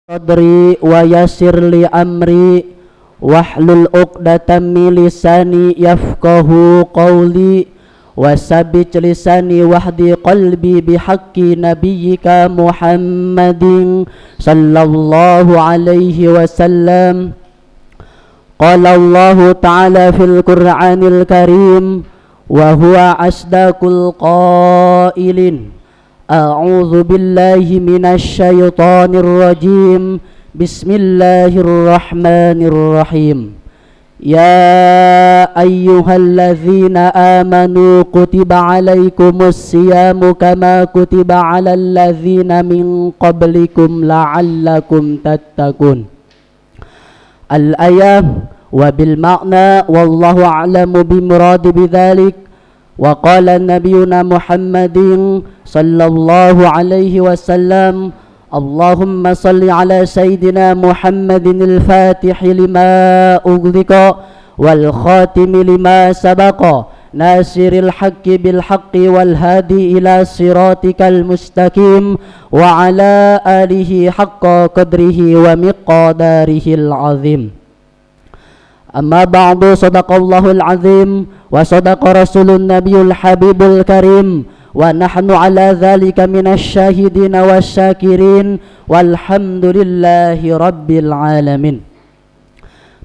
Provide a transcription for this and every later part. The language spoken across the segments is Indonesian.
sadri wa yassir li amri wahlul 'uqdatam min lisani yafqahu qawli wasabbit lisani wahdi qalbi bihaqqi nabiyyika Muhammadin sallallahu alaihi wasallam. Qala Allah ta'ala fil Qur'anil Karim wa huwa asdaqul qailin. A'udzu billahi minasy syaithanir rajim. Bismillahirrahmanirrahim. Ya ayyuhalladzina amanu kutiba alaikumus siyamu kama kutiba alal ladzina min qablikum la'allakum tattaqun. Al-ayah wa bil ma'na wallahu a'lamu bimuradi bidzalik. Wa qala nabiyuna Muhammadin sallallahu alaihi wasallam, Allahumma salli ala sayyidina Muhammadin al-fatihi lima ughliqa wal khatimi lima sabaqa nasiril haqqi bil haqqi wal hadi ila siratikal mustaqim wa ala alihi haqqa qadrihi wa miqdarihil azim. Amma ba'du, sadaqallahul azim wa sadaqa rasulun nabiyul habibul karim wa nahnu ala dhalika minasy syahidin wasyakirin walhamdulillahi rabbil alamin.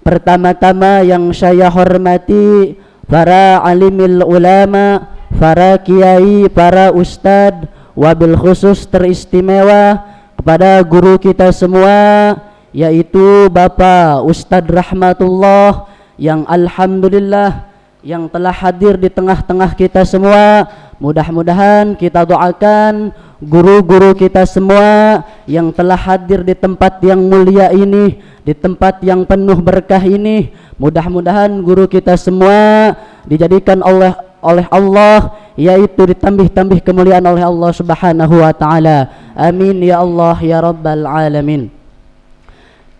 Pertama-tama yang saya hormati para alimil ulama, para kiai, para ustad, wabil khusus teristimewa kepada guru kita semua, yaitu Bapak Ustadz Rahmatullah yang alhamdulillah yang telah hadir di tengah-tengah kita semua. Mudah-mudahan kita doakan guru-guru kita semua yang telah hadir di tempat yang mulia ini, di tempat yang penuh berkah ini. Mudah-mudahan guru kita semua dijadikan oleh Allah, yaitu ditambih-tambih kemuliaan oleh Allah Subhanahu wa taala. Amin ya Allah ya rabbal alamin.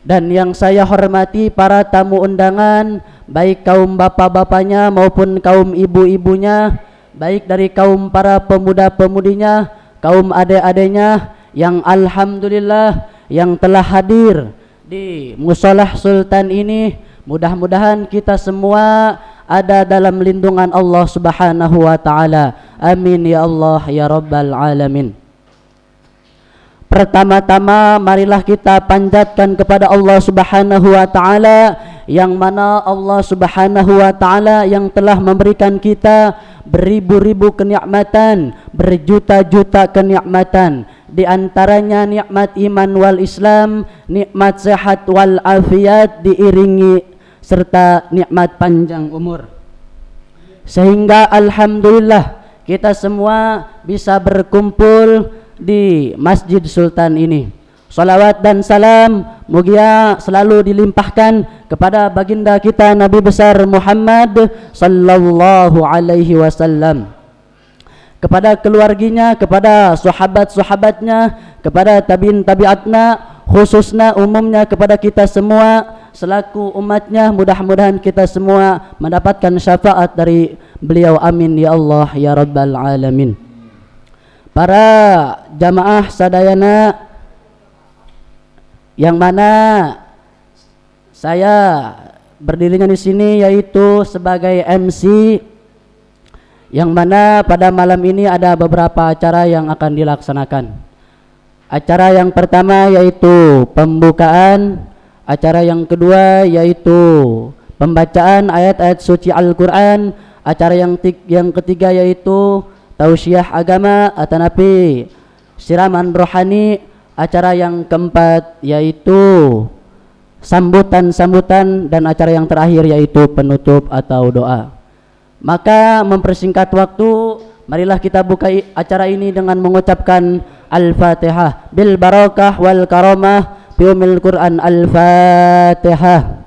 Dan yang saya hormati para tamu undangan, baik kaum bapak-bapaknya maupun kaum ibu-ibunya, baik dari kaum para pemuda-pemudinya, kaum adik-adiknya yang alhamdulillah yang telah hadir di Musholah Sultan ini. Mudah-mudahan kita semua ada dalam lindungan Allah Subhanahu wa taala. Amin ya Allah ya rabbal alamin. Pertama-tama marilah kita panjatkan kepada Allah Subhanahu wa taala, yang mana Allah Subhanahu wa taala yang telah memberikan kita beribu-ribu kenikmatan, berjuta-juta kenikmatan. Di antaranya nikmat iman wal Islam, nikmat sehat wal afiat, diiringi serta nikmat panjang umur. Sehingga alhamdulillah kita semua bisa berkumpul di Masjid Sultan ini. Salawat dan salam mugia selalu dilimpahkan kepada baginda kita Nabi besar Muhammad sallallahu alaihi wasallam, kepada keluarganya, kepada sahabat-sahabatnya, kepada tabi'in tabi'atna, khususnya umumnya kepada kita semua selaku umatnya. Mudah-mudahan kita semua mendapatkan syafaat dari beliau. Amin ya Allah ya rabbal alamin. Para jamaah sadayana, yang mana saya berdirinya di sini yaitu sebagai MC, yang mana pada malam ini ada beberapa acara yang akan dilaksanakan. Acara yang pertama yaitu pembukaan, acara yang kedua yaitu pembacaan ayat-ayat suci Al-Quran, acara yang ketiga yaitu tausiah agama atau napi siraman rohani, acara yang keempat yaitu sambutan-sambutan, dan acara yang terakhir yaitu penutup atau doa. Maka mempersingkat waktu, marilah kita buka acara ini dengan mengucapkan Al-Fatihah bil barakah wal karamah bi umil Quran. Al-Fatihah.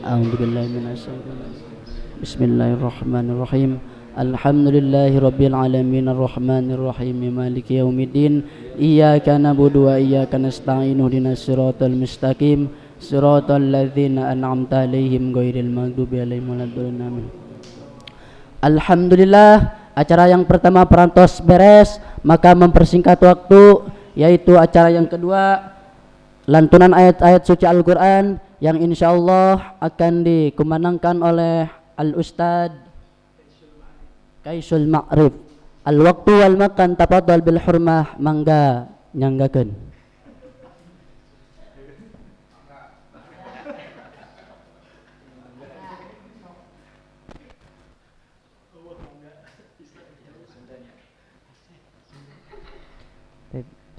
A'udzubillahi minasyaitonir rajim. Bismillahirrahmanirrahim. Alhamdulillahi rabbil alamin arrahmanir rahim maliki yaumiddin iyyaka na'budu wa iyyaka nasta'in ihdinas siratal mustaqim siratal ladzina an'amta 'alaihim ghairil maghdubi 'alaihim waladdallin. Alhamdulillah, acara yang pertama perantos beres, maka mempersingkat waktu, yaitu acara yang kedua lantunan ayat-ayat suci Al-Quran yang insyaallah akan dikumandangkan oleh Al-Ustad Kaisul Ma'rif. Al-waktu wal makan tafadhal bil hurmah, mangga nyanggakeun.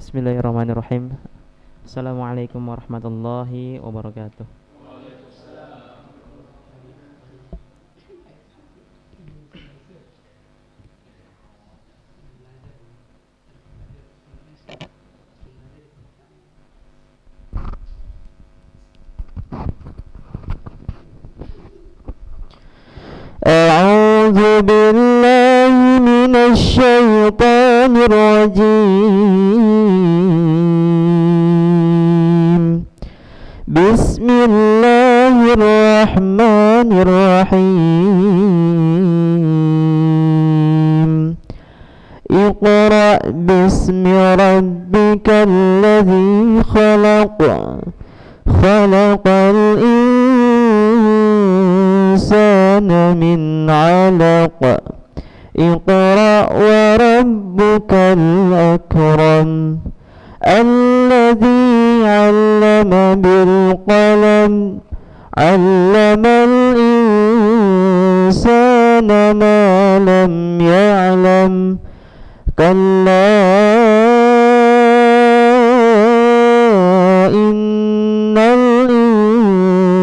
Bismillahirrahmanirrahim. Assalamualaikum warahmatullahi wabarakatuh. A'udzu billahi minasy syaithanir rajim. Bismillahirrahmanirrahim. Iqra bismi rabbikal ladzi khalaq. Khalaqal insana min 'alaq. Iqra wa rabbukal akram. Alladzi 'allama bil qalam. 'Allamal insana ma lam ya'lam. Kalla innal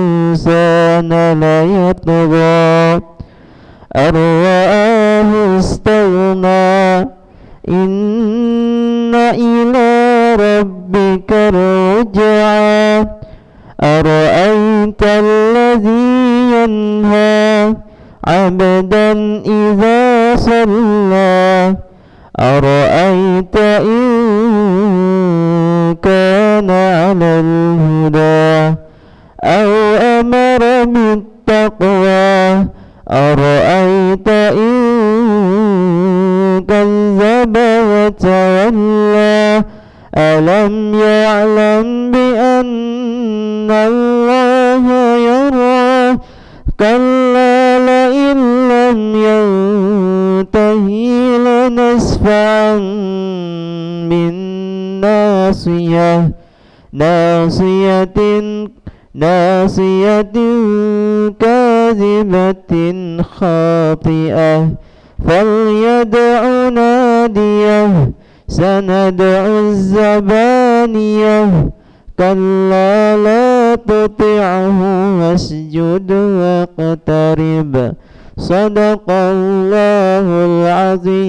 insana layatgha ar-ra'ahu istaghna. Inna ila rabbika ruj'a. Ara'aita alladhi yanha 'abdan idza shalla. Ara'aita in kana 'alal huda aw amara bittaqwa. Ara'aita in kazzaba wa tawalla. Alam ya'lam bi anna Allaha yara. Kalla la illam yantahi lanasfa'an bin nasiyah. Nasiyatin kazibatin khati'ah. Falyad'u nadiyah. Sanad'u zabaniyah. Kalla la tuti'hu wasjud waqtarib. Sadaqallahul azim.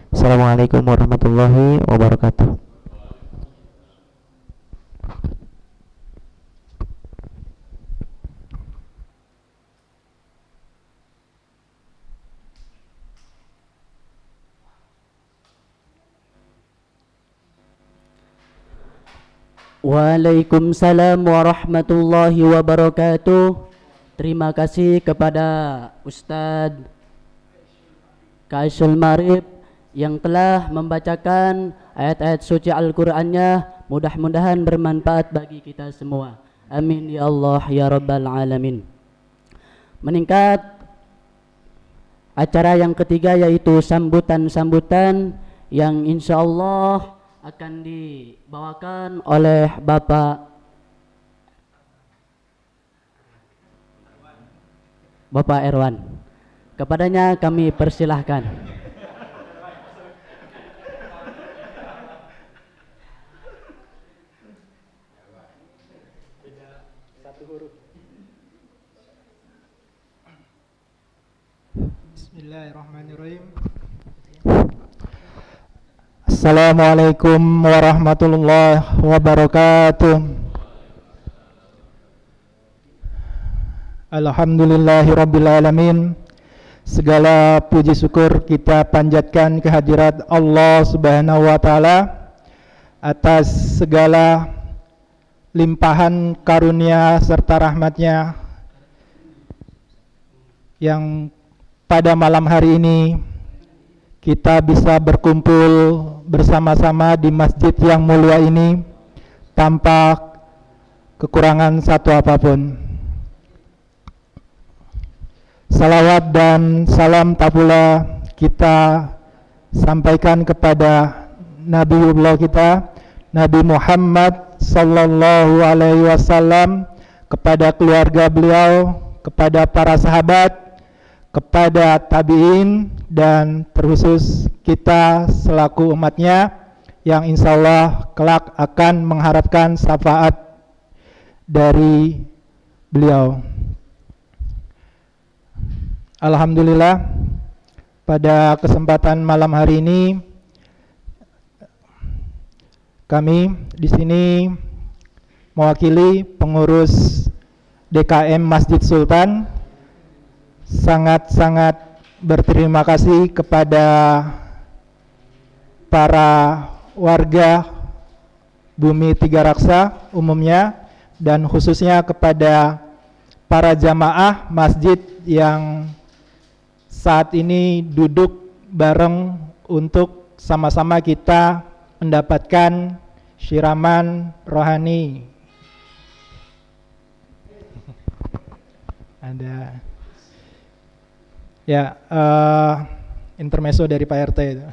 Assalamualaikum warahmatullahi wabarakatuh. Waalaikumsalam warahmatullahi wabarakatuh. Terima kasih kepada Ustadz Kaisul Ma'rif yang telah membacakan ayat-ayat suci Al-Qur'annya. Mudah-mudahan bermanfaat bagi kita semua. Amin ya Allah ya Rabbal Alamin. Meningkat acara yang ketiga, yaitu sambutan-sambutan yang insya Allah akan dibawakan oleh Bapak Erwan. Kepadanya kami persilahkan. Bismillahirrahmanirrahim. Assalamualaikum warahmatullahi wabarakatuh. Alhamdulillahirrabbilalamin. Segala puji syukur kita panjatkan kehadirat Allah Subhanahu wa ta'ala atas segala limpahan karunia serta rahmatnya yang pada malam hari ini kita bisa berkumpul bersama-sama di masjid yang mulia ini tanpa kekurangan satu apapun. Salawat dan salam tak pula kita sampaikan kepada Nabiullah kita, Nabi Muhammad sallallahu alaihi wasallam, kepada keluarga beliau, kepada para sahabat, kepada tabi'in, dan terkhusus kita selaku umatnya yang insya Allah kelak akan mengharapkan syafaat dari beliau. Alhamdulillah, pada kesempatan malam hari ini kami di sini mewakili pengurus DKM Masjid Sultan sangat-sangat berterima kasih kepada para warga Bumi Tiga Raksa umumnya dan khususnya kepada para jamaah masjid yang saat ini duduk bareng untuk sama-sama kita mendapatkan syiraman rohani. Ada ya intermezzo dari Pak RT itu.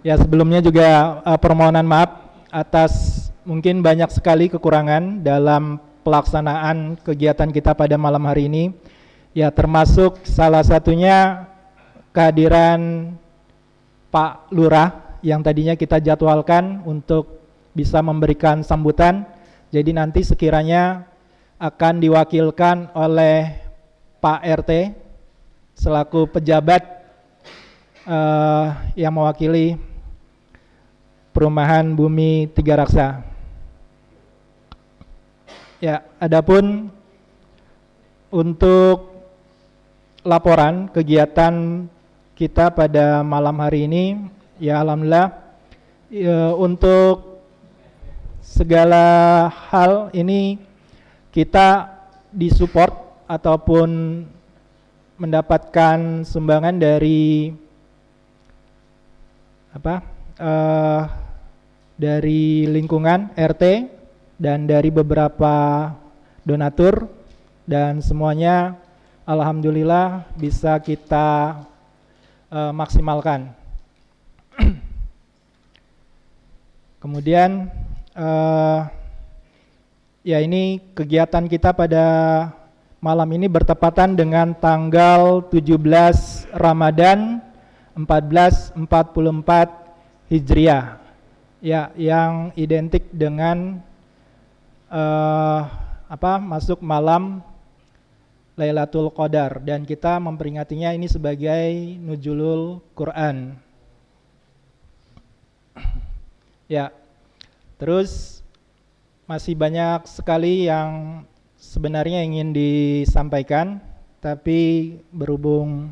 Ya, sebelumnya juga permohonan maaf atas mungkin banyak sekali kekurangan dalam pelaksanaan kegiatan kita pada malam hari ini. Ya, termasuk salah satunya kehadiran Pak Lurah yang tadinya kita jadwalkan untuk bisa memberikan sambutan. Jadi nanti sekiranya akan diwakilkan oleh Pak RT selaku pejabat yang mewakili Perumahan Bumi Tiga Raksa. Ya, adapun untuk laporan kegiatan kita pada malam hari ini, ya alhamdulillah untuk segala hal ini kita disupport ataupun mendapatkan sumbangan dari dari lingkungan RT dan dari beberapa donatur, dan semuanya alhamdulillah bisa kita maksimalkan. Kemudian ya, ini kegiatan kita pada malam ini bertepatan dengan tanggal 17 Ramadan 1444 Hijriah, ya, yang identik dengan masuk malam Lailatul Qadar, dan kita memperingatinya ini sebagai Nuzulul Quran. Ya, terus masih banyak sekali yang sebenarnya ingin disampaikan, tapi berhubung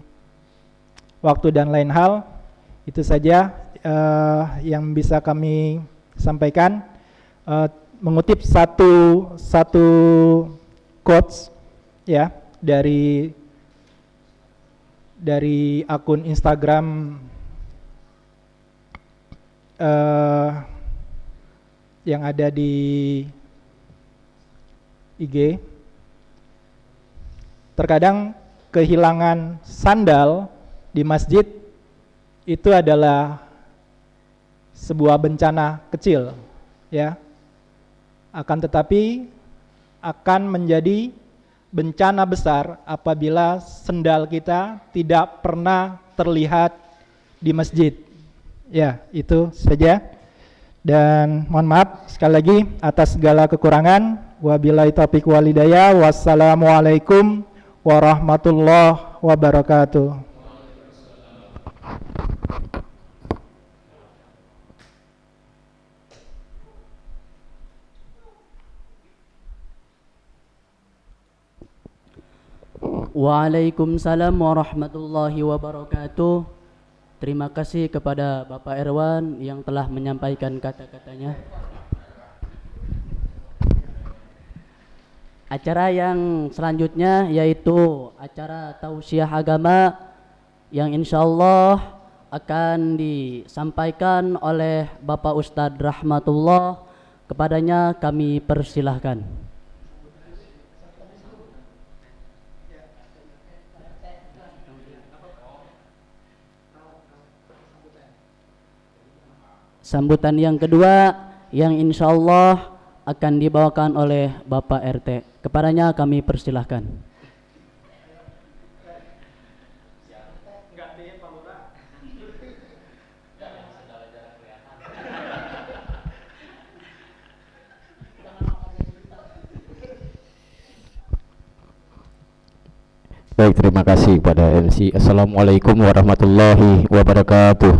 waktu dan lain hal, itu saja yang bisa kami sampaikan. Mengutip satu quotes ya dari akun Instagram yang ada di IG. Terkadang kehilangan sandal di masjid itu adalah sebuah bencana kecil, ya. Akan tetapi akan menjadi bencana besar apabila sendal kita tidak pernah terlihat di masjid. Ya, itu saja. Dan mohon maaf sekali lagi atas segala kekurangan. Wabillahi taufiq wal hidayah. Wassalamualaikum warahmatullahi wabarakatuh. Waalaikumsalam warahmatullahi wabarakatuh. Terima kasih kepada Bapak Irwan yang telah menyampaikan kata-katanya. Acara yang selanjutnya yaitu acara tausiah agama yang insyaallah akan disampaikan oleh Bapak Ustadz Rahmatullah. Kepadanya kami persilahkan. Sambutan yang kedua yang insya Allah akan dibawakan oleh Bapak RT. Kepadanya kami persilahkan. Baik, terima kasih kepada MC. Assalamualaikum warahmatullahi wabarakatuh.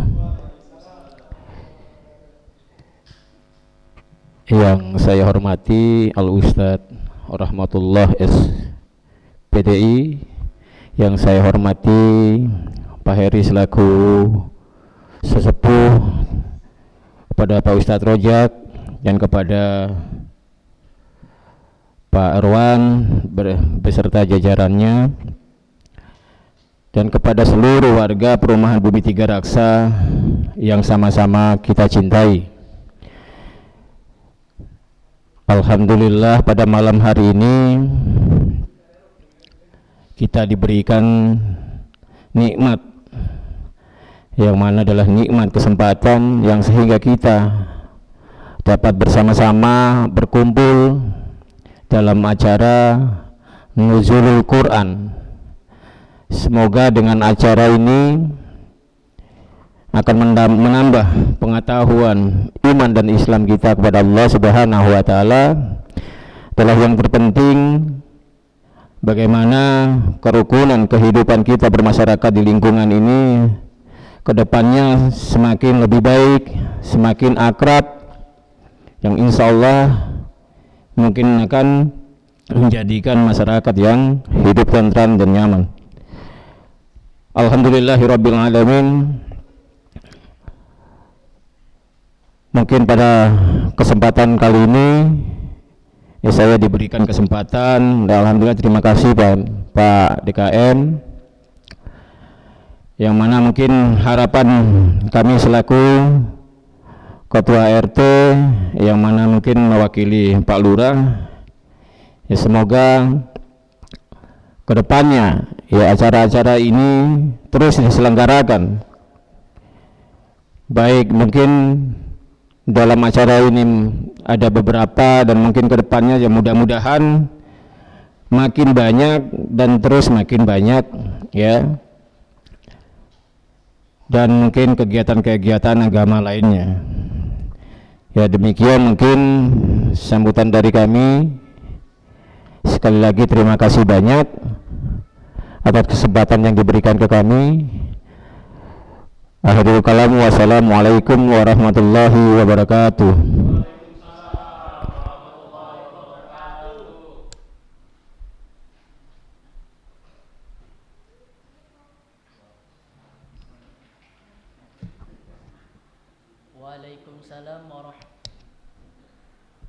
Yang saya hormati Al-Ustadz Rahmatullah SPDI, yang saya hormati Pak Heri selaku sesepuh, kepada Pak Ustadz Rojak, dan kepada Pak Erwan beserta jajarannya, dan kepada seluruh warga perumahan Bumi Tiga Raksa yang sama-sama kita cintai. Alhamdulillah, pada malam hari ini kita diberikan nikmat, yang mana adalah nikmat kesempatan yang sehingga kita dapat bersama-sama berkumpul dalam acara Nuzulul Quran. Semoga dengan acara ini akan menambah pengetahuan iman dan Islam kita kepada Allah Subhanahu wa taala. Adalah yang terpenting bagaimana kerukunan kehidupan kita bermasyarakat di lingkungan ini kedepannya semakin lebih baik, semakin akrab, yang insya Allah mungkin akan menjadikan masyarakat yang hidup tentram dan nyaman. Alhamdulillahirabbil alamin. Mungkin pada kesempatan kali ini saya diberikan kesempatan, dan alhamdulillah terima kasih Pak DKM, yang mana mungkin harapan kami selaku Ketua RT, yang mana mungkin mewakili Pak Lurah, ya semoga kedepannya ya acara-acara ini terus diselenggarakan, baik mungkin dalam acara ini ada beberapa, dan mungkin kedepannya ya mudah-mudahan makin banyak dan terus makin banyak ya, dan mungkin kegiatan-kegiatan agama lainnya. Ya demikian mungkin sambutan dari kami. Sekali lagi terima kasih banyak atas kesempatan yang diberikan ke kami. Akhirul kalam, wassalamualaikum warahmatullahi wabarakatuh.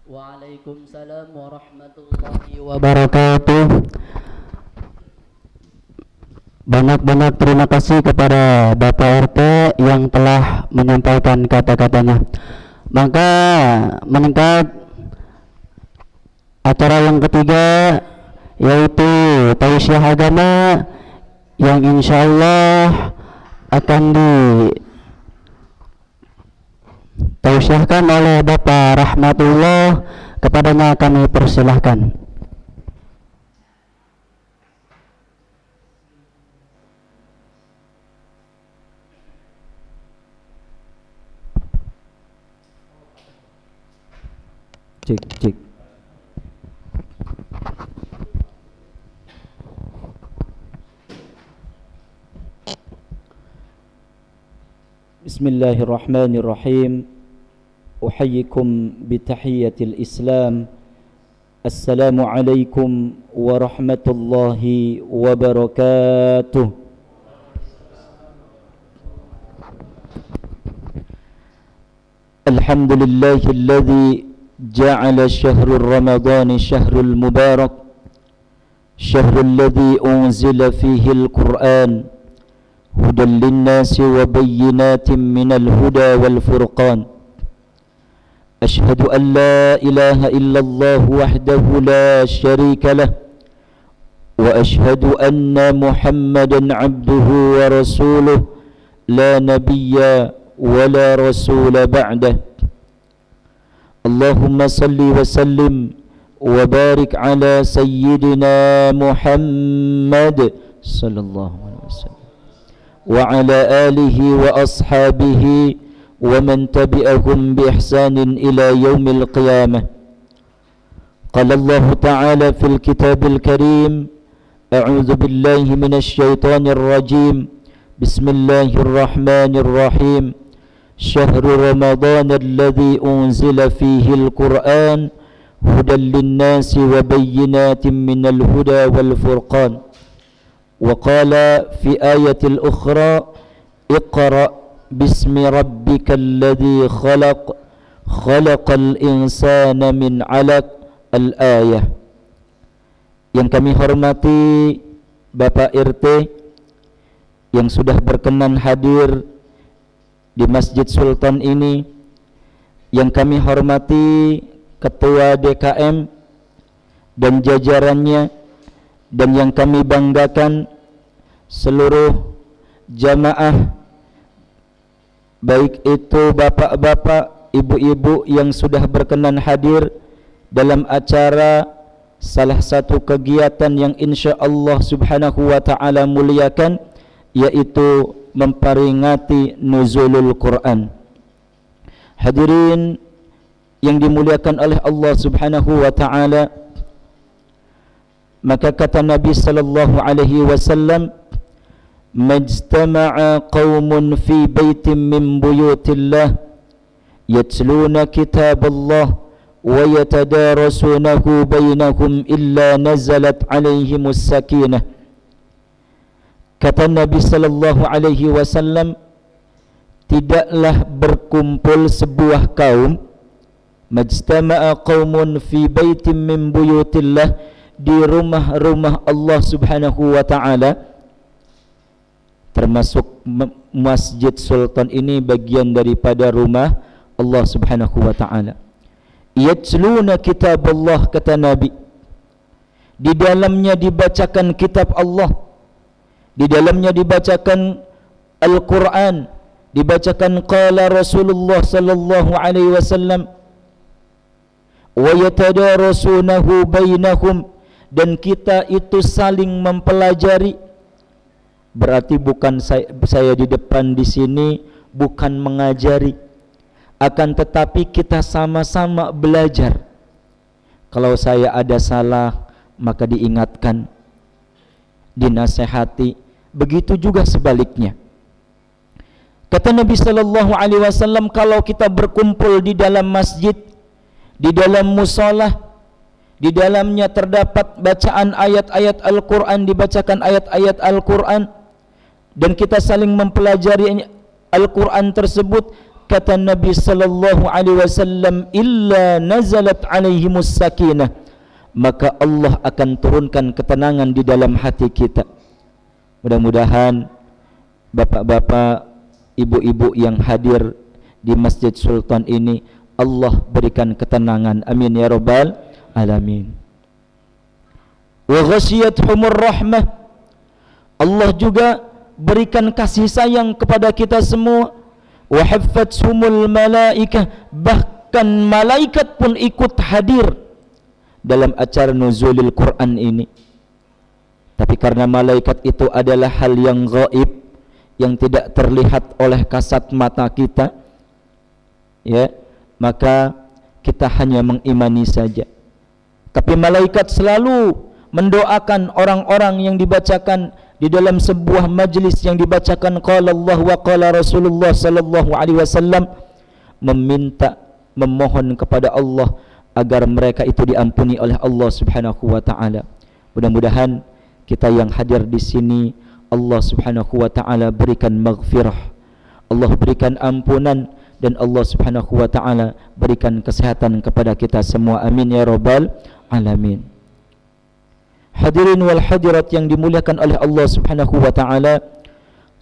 Waalaikumsalam warahmatullahi wabarakatuh. Banyak-banyak terima kasih kepada Bapak RT yang telah menyampaikan kata-katanya. Maka meningkat acara yang ketiga, yaitu tausiah agama, yang insya Allah akan ditausiahkan oleh Bapak Rahmatullah. Kepadanya kami persilahkan. Cek. Bismillahirrahmanirrahim. Uhayyikum bitahiyyatil Islam. Assalamualaikum warahmatullahi wabarakatuh. Alhamdulillahilladzi جعل شهر رمضان شهر المبارك شهر الذي أنزل فيه القرآن هدى للناس وبينات من الهدى والفرقان أشهد أن لا إله إلا الله وحده لا شريك له وأشهد أن محمدا عبده ورسوله لا نبي ولا رسول بعده اللهم صل وسلم وبارك على سيدنا محمد صلى الله عليه وسلم وعلى آله وأصحابه ومن تبعهم بإحسان إلى يوم القيامة قال الله تعالى في الكتاب الكريم أعوذ بالله من الشيطان الرجيم بسم الله الرحمن الرحيم شهر رمضان الذي أنزل فيه القرآن هدى للناس وبينات من الهدى والفرقان وقال في آية الأخرى اقرأ باسم ربك الذي خلق خلق الإنسان من علق الآية. Yang kami hormati Bapak RT yang sudah berkenan hadir di Masjid Sultan ini, yang kami hormati Ketua DKM dan jajarannya, dan yang kami banggakan seluruh jamaah, baik itu bapak-bapak, ibu-ibu yang sudah berkenan hadir dalam acara salah satu kegiatan yang insya Allah subhanahu wa ta'ala muliakan, yaitu memperingati nuzulul Quran. Hadirin yang dimuliakan oleh Allah subhanahu wa ta'ala, maka kata Nabi sallallahu alaihi wasallam, majtama'a qaumun fi baitin min buyutillah yatluna kitaballah wa yatadarasunahu bainahum illa nazalat alaihimus sakinah. Kata Nabi sallallahu alaihi wasallam, tidaklah berkumpul sebuah kaum, majtama'a qaumun fi baitin min buyutillah, di rumah-rumah Allah subhanahu wa ta'ala, termasuk Masjid Sultan ini bagian daripada rumah Allah subhanahu wa ta'ala. Yatluna kitab Allah, kata Nabi, di dalamnya dibacakan kitab Allah, di dalamnya dibacakan Al-Quran, dibacakan qala Rasulullah sallallahu alaihi wasallam, wa yatadarasunahu bainahum, dan kita itu saling mempelajari. Berarti bukan saya di depan di sini bukan mengajari, akan tetapi kita sama-sama belajar. Kalau saya ada salah maka diingatkan, dinasehati, begitu juga sebaliknya. Kata Nabi sallallahu alaihi wasallam, kalau kita berkumpul di dalam masjid, di dalam musolah, di dalamnya terdapat bacaan ayat-ayat Al-Quran, dibacakan ayat-ayat Al-Quran, dan kita saling mempelajari Al-Quran tersebut, kata Nabi sallallahu alaihi wasallam, illa nazalat alaihimus sakinah, maka Allah akan turunkan ketenangan di dalam hati kita. Mudah-mudahan bapak-bapak, ibu-ibu yang hadir di Masjid Sultan ini, Allah berikan ketenangan, amin ya rabbal alamin. Wa ghashiyatuhumur rahmah, Allah juga berikan kasih sayang kepada kita semua. Wa haffathumul malaikah, bahkan malaikat pun ikut hadir dalam acara nuzulil Quran ini. Tapi karena malaikat itu adalah hal yang gaib, yang tidak terlihat oleh kasat mata kita, ya, maka kita hanya mengimani saja. Tapi malaikat selalu mendoakan orang-orang yang dibacakan di dalam sebuah majlis yang dibacakan qala Allah wa qala Rasulullah sallallahu alaihi wasallam, meminta, memohon kepada Allah agar mereka itu diampuni oleh Allah subhanahu wa ta'ala. Mudah-mudahan kita yang hadir di sini, Allah subhanahu wa ta'ala berikan maghfirah, Allah berikan ampunan, dan Allah subhanahu wa ta'ala berikan kesehatan kepada kita semua, amin ya rabbal alamin. Hadirin wal hadirat yang dimuliakan oleh Allah subhanahu wa ta'ala,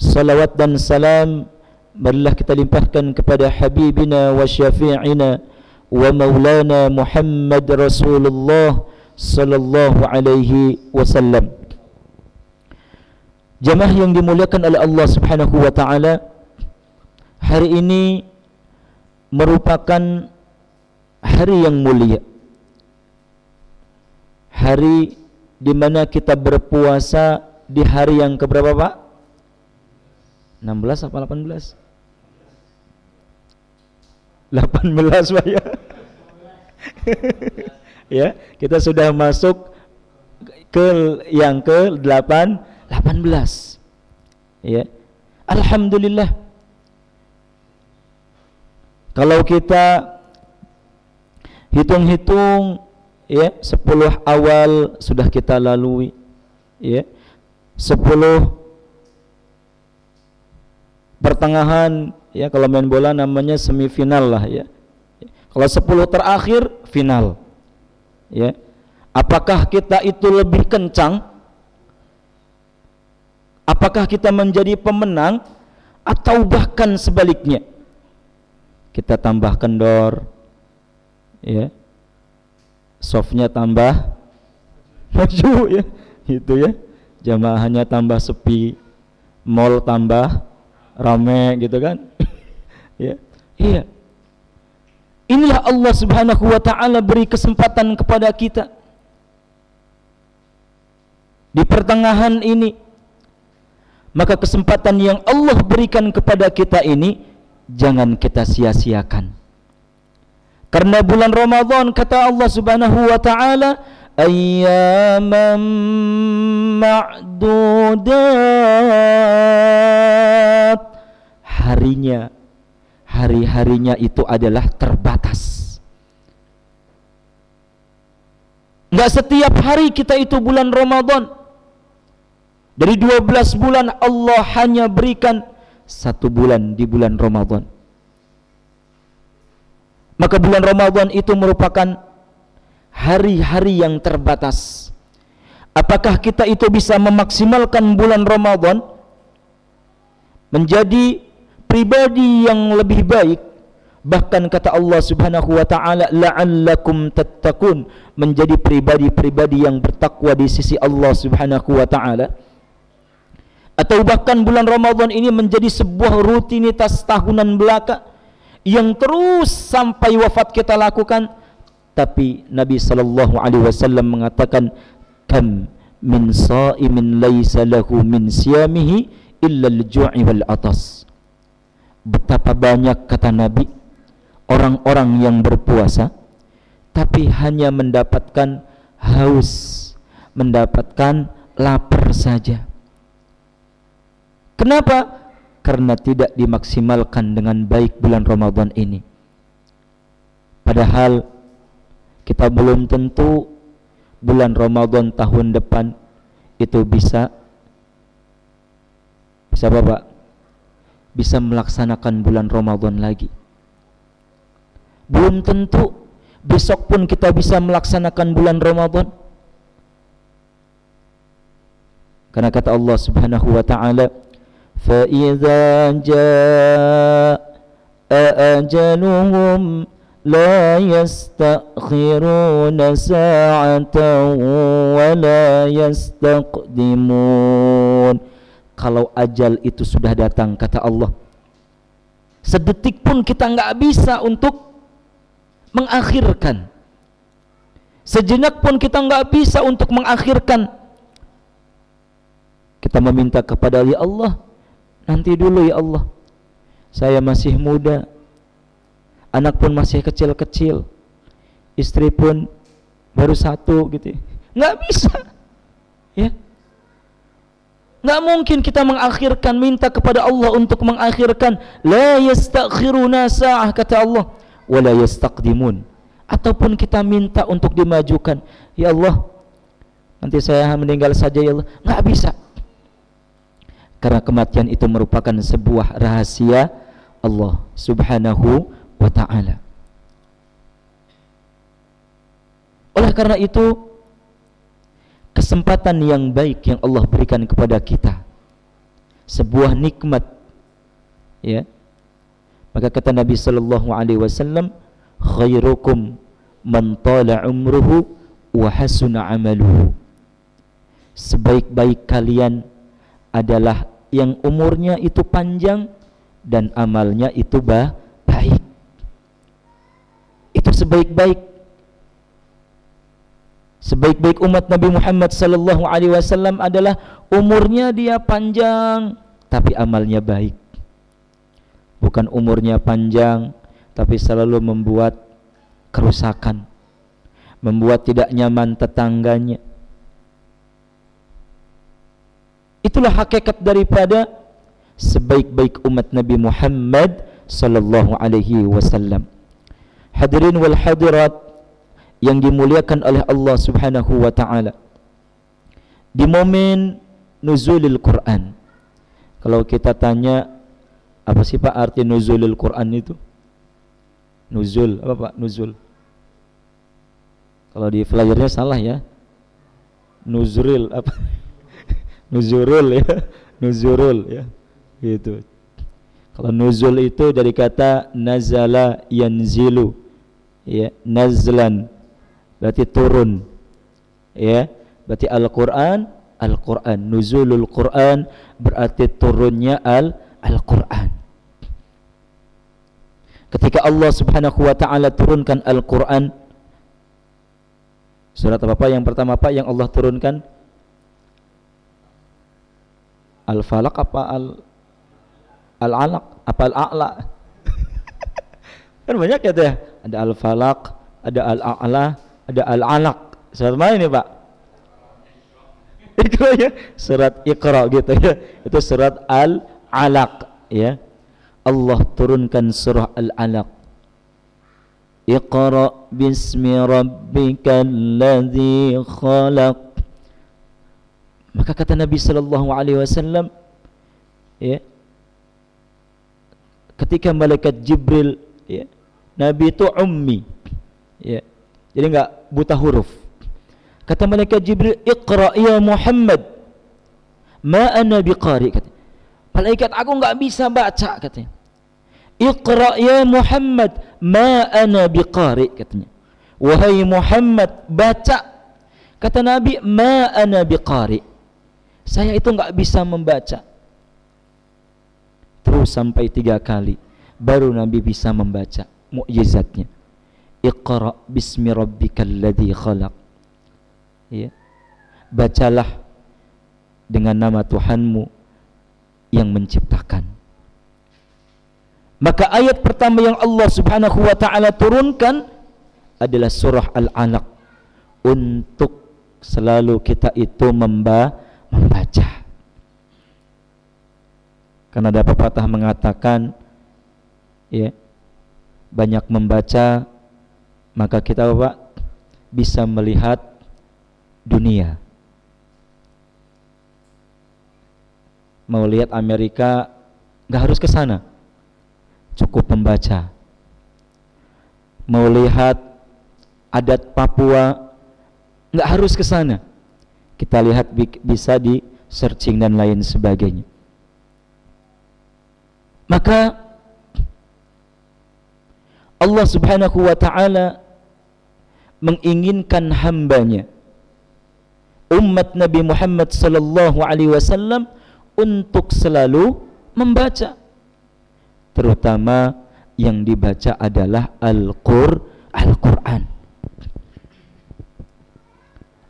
salawat dan salam marilah kita limpahkan kepada habibina wa syafi'ina wa maulana Muhammad Rasulullah sallallahu alaihi wasallam. Jamaah yang dimuliakan oleh Allah Subhanahu wa taala, hari ini merupakan hari yang mulia. Hari di mana kita berpuasa di hari yang keberapa, Pak? 16 apa 18? 18, Pak ya. Ya, kita sudah masuk ke yang ke-18. Ya. Alhamdulillah. Kalau kita hitung-hitung ya, 10 awal sudah kita lalui, ya. 10 pertengahan, ya, kalau main bola namanya semifinal lah ya. Kalau 10 terakhir final. Ya. Apakah kita itu lebih kencang? Apakah kita menjadi pemenang atau bahkan sebaliknya? Kita tambah kendor, ya. Softnya tambah maju ya, gitu ya. Jamaahnya tambah sepi, mall tambah rame gitu kan. Ya. Iya. Inilah Allah Subhanahu wa taala beri kesempatan kepada kita. Di pertengahan ini, maka kesempatan yang Allah berikan kepada kita ini jangan kita sia-siakan. Karena bulan Ramadan kata Allah Subhanahu wa taala, ayyaman ma'dudat. Hari-harinya itu adalah terbatas. Enggak setiap hari kita itu bulan Ramadan. Dari 12 bulan Allah hanya berikan 1 bulan di bulan Ramadan. Maka bulan Ramadan itu merupakan hari-hari yang terbatas. Apakah kita itu bisa memaksimalkan bulan Ramadan menjadi pribadi yang lebih baik? Bahkan kata Allah Subhanahu wa taala, la'allakum tattaqun, menjadi pribadi-pribadi yang bertakwa di sisi Allah Subhanahu wa taala. Atau bahkan bulan Ramadan ini menjadi sebuah rutinitas tahunan belaka yang terus sampai wafat kita lakukan. Tapi Nabi sallallahu alaihi wasallam mengatakan, kam min shaimin laisa lahu min siyamihi illa al-ju'i wal atas. Betapa banyak, kata Nabi, orang-orang yang berpuasa tapi hanya mendapatkan haus, mendapatkan lapar saja. Kenapa? Karena tidak dimaksimalkan dengan baik bulan Ramadan ini. Padahal kita belum tentu bulan Ramadan tahun depan itu bisa apa, Pak? Bisa melaksanakan bulan Ramadan lagi. Belum tentu besok pun kita bisa melaksanakan bulan Ramadan. Karena kata Allah Subhanahu wa taala, fa idza jaa ajaluhum la yastakhiruna sa'atan wa la yastaqdimun. Kalau ajal itu sudah datang, kata Allah, sedetik pun kita nggak bisa untuk mengakhirkan. Sejenak pun kita nggak bisa untuk mengakhirkan. Kita meminta kepada ya Allah, nanti dulu ya Allah, saya masih muda, anak pun masih kecil-kecil, istri pun baru 1 gitu. Nggak bisa, ya. Nggak mungkin kita mengakhirkan, minta kepada Allah untuk mengakhirkan. La yastakhiruna sa'ah, kata Allah, wa la yastaqdimun. Ataupun kita minta untuk dimajukan, ya Allah, nanti saya meninggal saja ya Allah. Nggak bisa. Karena kematian itu merupakan sebuah rahasia Allah Subhanahu wa ta'ala. Oleh karena itu, kesempatan yang baik yang Allah berikan kepada kita sebuah nikmat, ya. Maka kata Nabi sallallahu alaihi wasallam, khairukum man tala umruhu wa hasuna amaluhu. Sebaik-baik kalian adalah yang umurnya itu panjang dan amalnya itu baik. Itu sebaik-baik. Sebaik-baik umat Nabi Muhammad sallallahu alaihi wasallam adalah umurnya dia panjang tapi amalnya baik. Bukan umurnya panjang tapi selalu membuat kerusakan, membuat tidak nyaman tetangganya. Itulah hakikat daripada sebaik-baik umat Nabi Muhammad sallallahu alaihi wasallam. Hadirin wal hadirat yang dimuliakan oleh Allah Subhanahu wa taala. Di momen nuzulil Quran, kalau kita tanya apa sih Pak arti nuzulil Quran itu? Nuzul, apa Pak? Nuzul. Kalau di flyernya salah ya. Nuzril apa? Nuzurul ya. Nuzurul ya. Gitu. Kalau nuzul itu dari kata nazala yanzilu. Ya, nazlan berarti turun. Ya, berarti Al-Qur'an, Al-Qur'an. Nuzulul Qur'an berarti turunnya Al-Qur'an. Ketika Allah Subhanahu wa taala turunkan Al-Qur'an, surat apa yang pertama Pak yang Allah turunkan? Al-Falaq apa Al-Alaq apa Al-A'la? Kan banyak ya teh. Ada Al-Falaq, ada Al-A'la, ada Al-Alaq. Surat mana ini Pak? Iqra ya, surat Iqra gitu ya. Itu surat Al-Alaq ya. Allah turunkan surah Al-Alaq. Iqra bismi rabbikal ladzi khalaq. Maka kata Nabi sallallahu alaihi wasallam, ya, ketika malaikat Jibril, ya, Nabi itu ummi, ya, jadi enggak buta huruf. Kata malaikat Jibril, Iqra ya Muhammad, ma ana biqari. Kata malaikat, aku enggak bisa baca katanya. Iqra ya Muhammad, ma ana biqari katanya. Wahai Muhammad, baca. Kata Nabi, ma ana biqari. Saya itu enggak bisa membaca. Terus sampai 3 kali baru Nabi bisa membaca. Mukjizatnya. Iqra bismi rabbikal ladzi khalaq. Ya. Bacalah dengan nama Tuhanmu yang menciptakan. Maka ayat pertama yang Allah Subhanahu wa taala turunkan adalah surah Al-Alaq, untuk selalu kita itu membaca. Karena ada pepatah mengatakan, ya, banyak membaca maka kita Pak bisa melihat dunia. Mau lihat Amerika nggak harus ke sana, cukup membaca. Mau lihat adat Papua nggak harus ke sana, kita lihat bisa di searching dan lain sebagainya. Maka Allah Subhanahu wa taala menginginkan hambanya umat Nabi Muhammad sallallahu alaihi wasallam untuk selalu membaca, terutama yang dibaca adalah Al-Qur'an.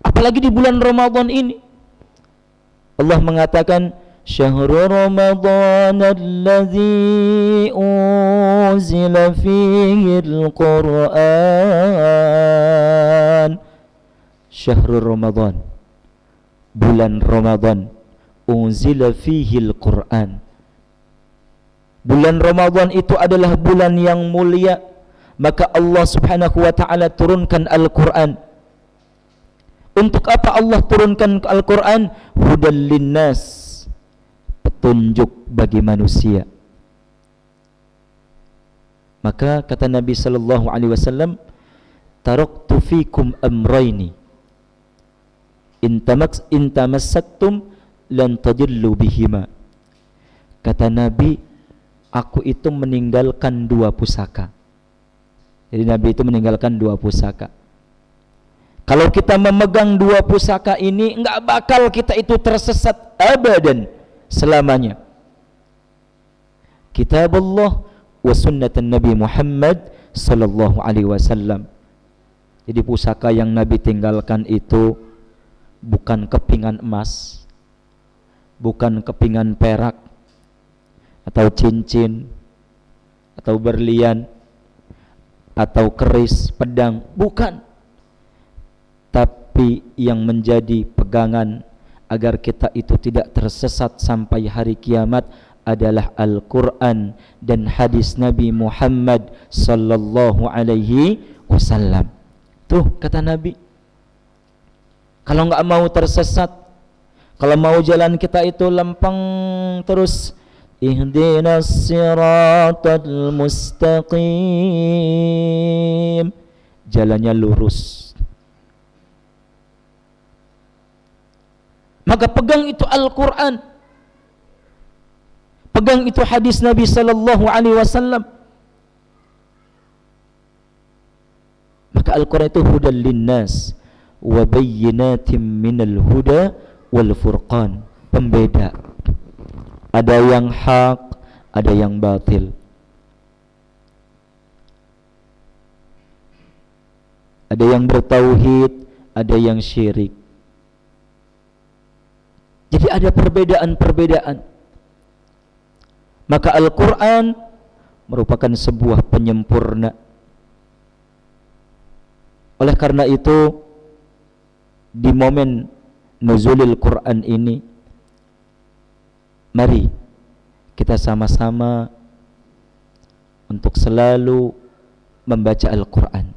Apalagi di bulan Ramadan ini Allah mengatakan syahrul Ramadan alladzi unzila fihi al-Qur'an. Syahrul Ramadan, bulan Ramadan, unzila fihi al-Qur'an. Bulan Ramadan itu adalah bulan yang mulia, maka Allah Subhanahu wa taala turunkan Al-Qur'an. Untuk apa Allah turunkan Al-Qur'an? Hudal linnas, petunjuk bagi manusia. Maka kata Nabi sallallahu alaihi wasallam, taraktu fikum amrayni in tamassaktum lan tadillu bihima. Kata Nabi, aku itu meninggalkan 2 pusaka. Jadi Nabi itu meninggalkan 2 pusaka. Kalau kita memegang 2 pusaka ini, enggak bakal kita itu tersesat abadan selamanya. Kitabullah wa sunnatan Nabi Muhammad sallallahu alaihi wasallam. Jadi pusaka yang Nabi tinggalkan itu bukan kepingan emas, bukan kepingan perak atau cincin atau berlian atau keris, pedang, bukan. Tapi yang menjadi pegangan agar kita itu tidak tersesat sampai hari kiamat adalah Al-Quran dan hadis Nabi Muhammad sallallahu alaihi wasallam. Tuh kata Nabi, kalau enggak mau tersesat, kalau mau jalan kita itu lempeng terus, ihdinas siratal mustaqim, jalannya lurus, maka pegang itu Al-Quran, pegang itu hadis Nabi sallallahu alaihi wasallam. Maka Al-Quran itu hudal linnas wa bayyinatim minal huda wal furqan, pembeda. Ada yang hak, ada yang batil. Ada yang bertauhid, ada yang syirik. Jadi ada perbedaan-perbedaan. Maka Al-Quran merupakan sebuah penyempurna. Oleh karena itu, di momen nuzulil Quran ini, mari kita sama-sama untuk selalu membaca Al-Quran,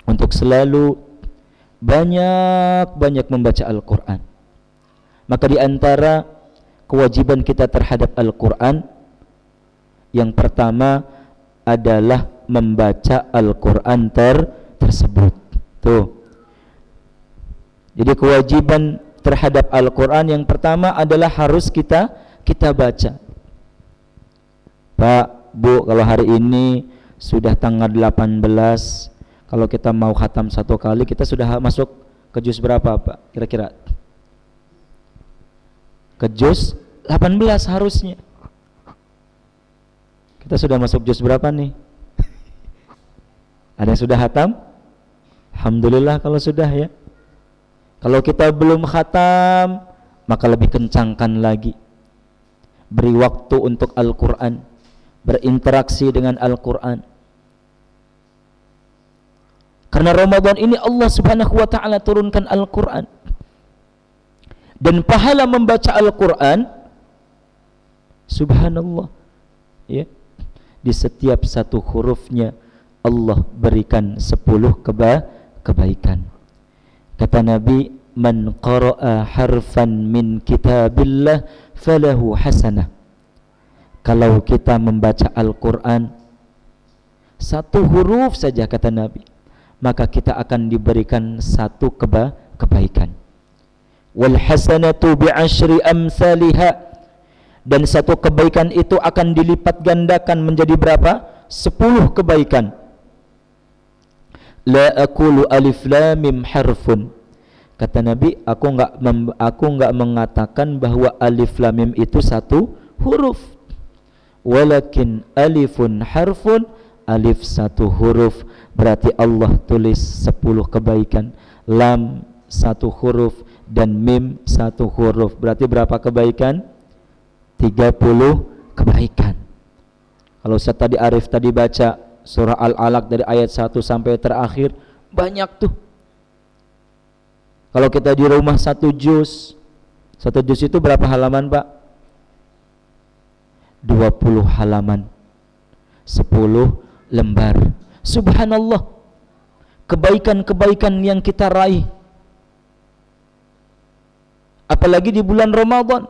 untuk selalu banyak-banyak membaca Al-Quran. Maka di antara kewajiban kita terhadap Al-Quran, yang pertama adalah membaca Al-Quran tersebut. Tuh. Jadi kewajiban terhadap Al-Quran yang pertama adalah harus kita baca. Pak, Bu, kalau hari ini sudah tanggal 18, kalau kita mau khatam 1 kali, kita sudah masuk ke juz berapa, Pak? Kira-kira? Ke juz 18 harusnya. Kita sudah masuk juz berapa nih? Ada yang sudah khatam? Alhamdulillah kalau sudah ya. Kalau kita belum khatam, maka lebih kencangkan lagi. Beri waktu untuk Al-Quran, berinteraksi dengan Al-Quran. Karena Ramadan ini Allah Subhanahu wa ta'ala turunkan Al-Quran. Dan pahala membaca Al-Quran, subhanallah, ya, di setiap satu hurufnya Allah berikan 10 kebaikan. Kata Nabi, man qara'a harfan min kitabillah falahu hasanah. Kalau kita membaca Al-Quran 1 huruf saja, kata Nabi, maka kita akan diberikan 1 kebaikan. Wal hasanatu bi'ashri amsalha, dan 1 kebaikan itu akan dilipat gandakan menjadi berapa? 10 kebaikan. La aqulu alif lam mim harfun. Kata Nabi, aku enggak mengatakan bahwa alif lam mim itu 1 huruf. Walakin alifun harfun, alif 1 huruf, berarti Allah tulis 10 kebaikan. Lam 1 huruf dan mim 1 huruf, berarti berapa kebaikan? 30 kebaikan. Kalau Ustaz tadi Arif tadi baca surah Al-Alaq dari ayat 1 sampai terakhir, banyak tuh. Kalau kita di rumah 1 juz itu berapa halaman, Pak? 20 halaman, 10 lembar. Subhanallah, kebaikan-kebaikan yang kita raih. Apalagi di bulan Ramadan,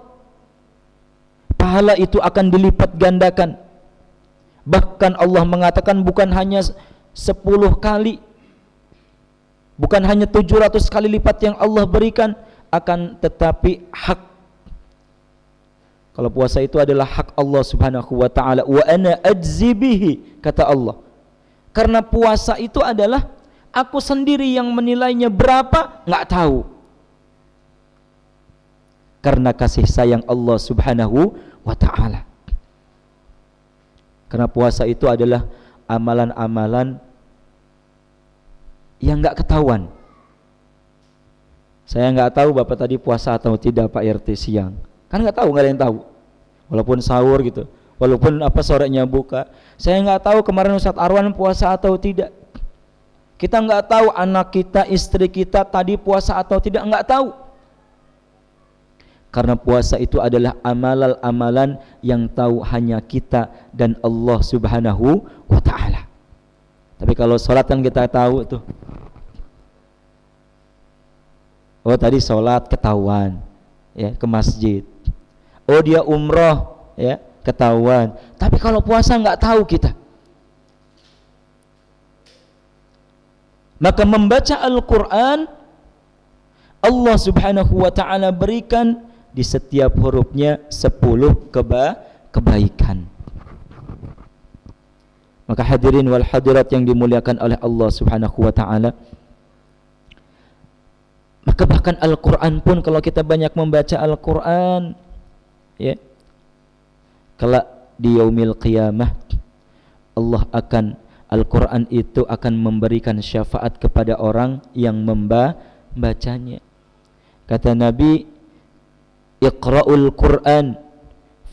pahala itu akan dilipat gandakan. Bahkan Allah mengatakan bukan hanya 10 kali, bukan hanya 700 kali lipat yang Allah berikan, akan tetapi hak Kalau puasa itu adalah hak Allah Subhanahu wa taala, wa ana ajzi bihi, kata Allah. Karena puasa itu adalah aku sendiri yang menilainya berapa, enggak tahu. Karena kasih sayang Allah Subhanahu wa taala. Karena puasa itu adalah amalan-amalan yang enggak ketahuan. Saya enggak tahu Bapak tadi puasa atau tidak Pak RT siang. Kan enggak tahu, enggak ada yang tahu. Walaupun sahur gitu, walaupun sorenya buka. Saya enggak tahu kemarin Ustadz Arwan puasa atau tidak. Kita enggak tahu anak kita, istri kita tadi puasa atau tidak, enggak tahu. Karena puasa itu adalah amalan-amalan yang tahu hanya kita dan Allah Subhanahu wa taala. Tapi kalau sholat kan kita tahu tuh. Oh tadi sholat ketahuan, ya, ke masjid. Oh dia umroh, ya, ketahuan. Tapi kalau puasa nggak tahu kita. Maka membaca Al-Quran, Allah Subhanahu wa ta'ala berikan di setiap hurufnya 10 kebaikan. Maka hadirin wal hadirat yang dimuliakan oleh Allah Subhanahu wa ta'ala, maka bahkan Al-Quran pun kalau kita banyak membaca Al-Quran, ya, kelak di yaumil qiyamah Allah akan, Al-Quran itu akan memberikan syafaat kepada orang yang membacanya. Kata Nabi, Iqra'ul Quran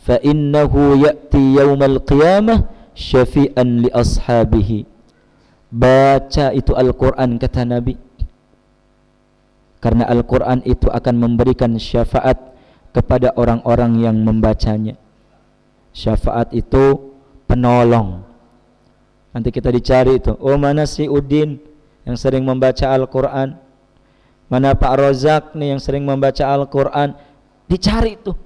fa innahu ya'ti yaumal qiyamah syafi'an li ashabihi. Baca itu Al-Quran, kata Nabi, karena Al-Quran itu akan memberikan syafaat kepada orang-orang yang membacanya. Syafaat itu penolong. Nanti kita dicari itu, oh mana si Udin yang sering membaca Al-Quran, mana Pak Rozak nih yang sering membaca Al-Quran, dicari itu.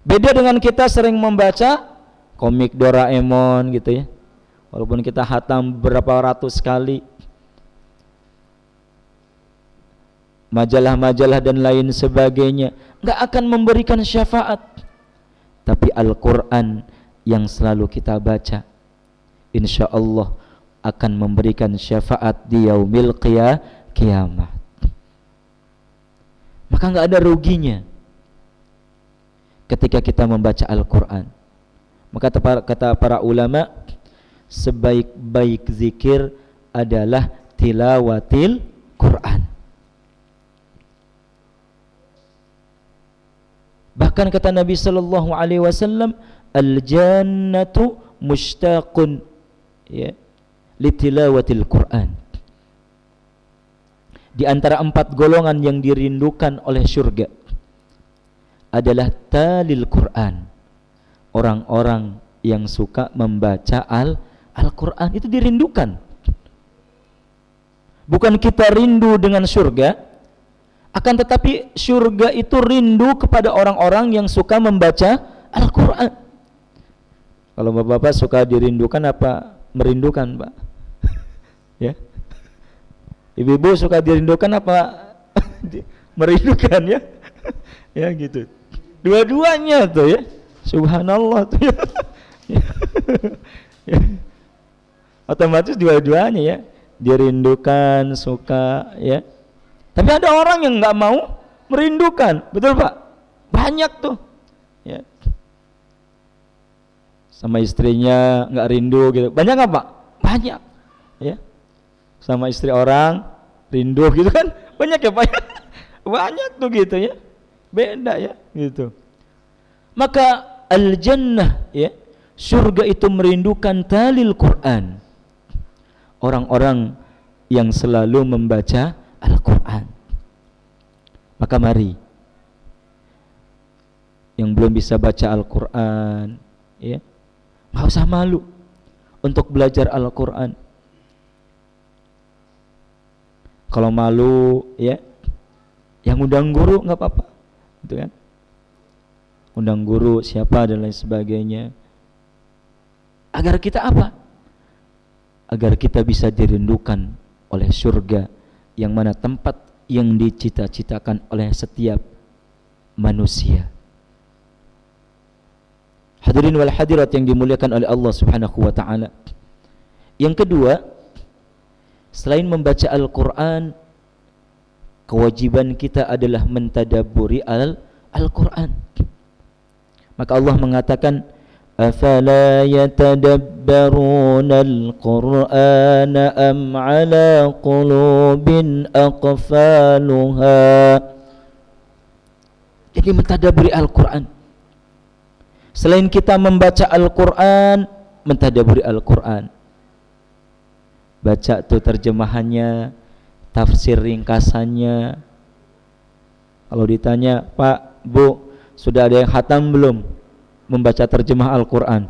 Beda dengan kita sering membaca komik Doraemon gitu ya, walaupun kita hatam berapa ratus kali, majalah-majalah dan lain sebagainya, nggak akan memberikan syafaat. Tapi Al-Quran yang selalu kita baca, insya Allah akan memberikan syafaat di yaumil qiyamah. Maka nggak ada ruginya ketika kita membaca Al-Quran. Maka kata para ulama, sebaik-baik zikir adalah tilawatil Quran. Bahkan kata Nabi sallallahu alaihi wasallam, al-jannatu mushtaqun, ya, li tilawatil Quran. Di antara 4 golongan yang dirindukan oleh surga adalah talil Quran. Orang-orang yang suka membaca Al-Quran itu dirindukan. Bukan kita rindu dengan surga, akan tetapi surga itu rindu kepada orang-orang yang suka membaca Al-Quran. Kalau bapak-bapak suka dirindukan apa merindukan, Pak? Ya. Ibu-ibu suka dirindukan apa merindukan, ya? Ya gitu. Dua-duanya tuh, ya. Subhanallah tuh, ya. Ya. Otomatis dua-duanya, ya. Dirindukan, suka, ya. Tapi ada orang yang nggak mau merindukan, betul Pak? Banyak tuh, ya. Sama istrinya nggak rindu gitu. Banyak nggak Pak? Banyak, ya. Sama istri orang rindu gitu kan? Banyak ya Pak? Banyak tuh gitu, ya. Beda, ya, gitu. Maka al-jannah, ya, surga itu merindukan talil Quran. Orang-orang yang selalu membaca Al-Quran. Maka mari yang belum bisa baca Al-Quran, ya, nggak usah malu untuk belajar Al-Quran. Kalau malu, ya, yang undang guru nggak apa-apa, gitu kan? Undang guru siapa dan lain sebagainya. Agar kita apa? Agar kita bisa dirindukan oleh surga, yang mana tempat yang dicita-citakan oleh setiap manusia. Hadirin wal hadirat yang dimuliakan oleh Allah Subhanahu wa taala. Yang kedua, selain membaca Al-Qur'an, kewajiban kita adalah mentadabburi Al-Qur'an. Maka Allah mengatakan, afala yatadabbaruna al-Qur'ana am ala qulubin aqfaluha. Jadi mentadabburi Al-Qur'an. Selain kita membaca Al-Qur'an, mentadabburi Al-Qur'an. Baca tuh terjemahannya, tafsir ringkasannya. Kalau ditanya, Pak, Bu, sudah ada yang khatam belum membaca terjemah Al-Quran?